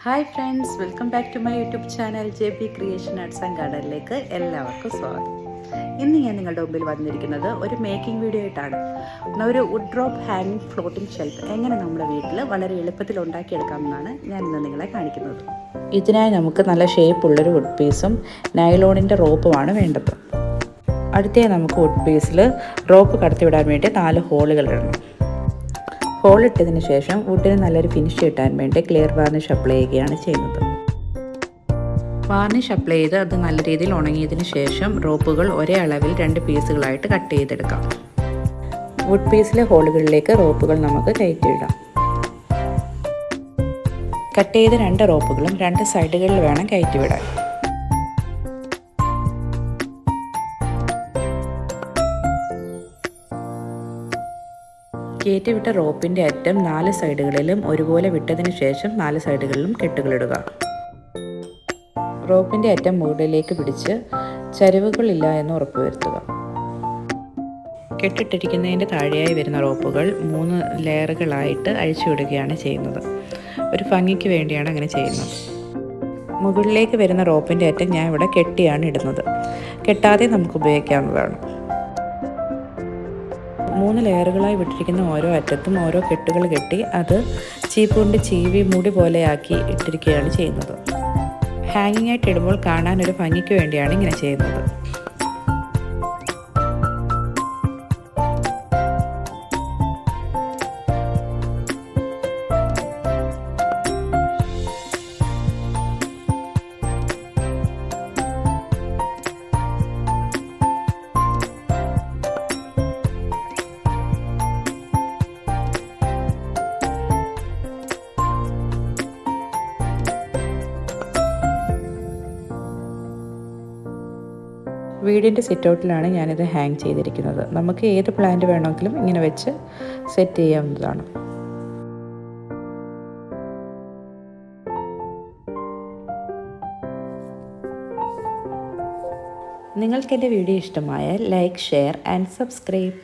Hi friends, welcome back to my YouTube channel JP creation arts and ഗാർഡനിലേക്ക് എല്ലാവർക്കും സ്വാഗതം. ഇന്ന് ഞാൻ നിങ്ങളുടെ മുമ്പിൽ വന്നിരിക്കുന്നത് ഒരു മേക്കിംഗ് വീഡിയോ ആയിട്ടാണ്. ഒരു വുഡ് ഡ്രോപ്പ് ഹാങ്ങിങ് ഫ്ലോട്ടിംഗ് ഷെൽഫ് എങ്ങനെ നമ്മുടെ വീട്ടിൽ വളരെ എളുപ്പത്തിൽ ഉണ്ടാക്കിയെടുക്കാമെന്നാണ് ഞാൻ ഇന്ന് നിങ്ങളെ കാണിക്കുന്നത്. ഇതിനായി നമുക്ക് നല്ല ഷേപ്പുള്ളൊരു വുഡ് പീസും നൈലോണിൻ്റെ റോപ്പുമാണ് വേണ്ടത്. അടുത്തേ നമുക്ക് വുഡ് പീസിൽ റോപ്പ് കടത്തിവിടാൻ വേണ്ടി 4 ഹോളുകൾ ഇടണം. ഹോളിട്ടതിന് ശേഷം വുഡിന് നല്ലൊരു ഫിനിഷ് കിട്ടാൻ വേണ്ടി ക്ലിയർ വാർണിഷ് അപ്ലൈ ചെയ്യുകയാണ് ചെയ്യുന്നത്. വാർണിഷ് അപ്ലൈ ചെയ്ത് അത് നല്ല രീതിയിൽ ഉണങ്ങിയതിന് ശേഷം റോപ്പുകൾ ഒരേ അളവിൽ 2 പീസുകളായിട്ട് കട്ട് ചെയ്തെടുക്കാം. വുഡ് പീസിലെ ഹോളുകളിലേക്ക് റോപ്പുകൾ നമുക്ക് കയറ്റിയിടാം. കട്ട് ചെയ്ത 2 റോപ്പുകളും 2 സൈഡുകളിൽ വേണം കയറ്റിവിടാൻ. കയറ്റിവിട്ട റോപ്പിൻ്റെ അറ്റം 4 സൈഡുകളിലും ഒരുപോലെ വിട്ടതിന് ശേഷം 4 സൈഡുകളിലും കെട്ടുകളിടുക. റോപ്പിൻ്റെ അറ്റം മുകളിലേക്ക് പിടിച്ച് ചരിവുകളില്ല എന്ന് ഉറപ്പുവരുത്തുക. കെട്ടിട്ടിരിക്കുന്നതിൻ്റെ താഴെയായി വരുന്ന റോപ്പുകൾ 3 ലെയറുകളായിട്ട് അഴിച്ചുവിടുകയാണ് ചെയ്യുന്നത്. ഒരു ഭംഗിക്ക് വേണ്ടിയാണ് അങ്ങനെ ചെയ്യുന്നത്. മുകളിലേക്ക് വരുന്ന റോപ്പിൻ്റെ അറ്റം ഞാൻ ഇവിടെ കെട്ടിയാണ് ഇടുന്നത്. കെട്ടാതെ നമുക്ക് ഉപയോഗിക്കാവുന്നതാണ്. 3 ലെയറുകളായി വിട്ടിരിക്കുന്ന ഓരോ അറ്റത്തും ഓരോ കെട്ടുകൾ കെട്ടി അത് ചീപ്പ് കൊണ്ട് ചീവി മൂടി പോലെയാക്കി ഇട്ടിരിക്കുകയാണ് ചെയ്യുന്നത്. ഹാങ്ങിങ് ആയിട്ട് ഇടുമ്പോൾ കാണാൻ ഒരു ഭംഗിക്ക് വേണ്ടിയാണ് ഇങ്ങനെ ചെയ്യുന്നത്. വീടിൻ്റെ സിറ്റൗട്ടിലാണ് ഞാനിത് ഹാങ് ചെയ്തിരിക്കുന്നത്. നമുക്ക് ഏത് പ്ലാന്റ് വേണമെങ്കിലും ഇങ്ങനെ വെച്ച് സെറ്റ് ചെയ്യാവുന്നതാണ്. നിങ്ങൾക്ക് എൻ്റെ വീഡിയോ ഇഷ്ടമായാൽ ലൈക്ക്, ഷെയർ ആൻഡ് സബ്സ്ക്രൈബ്.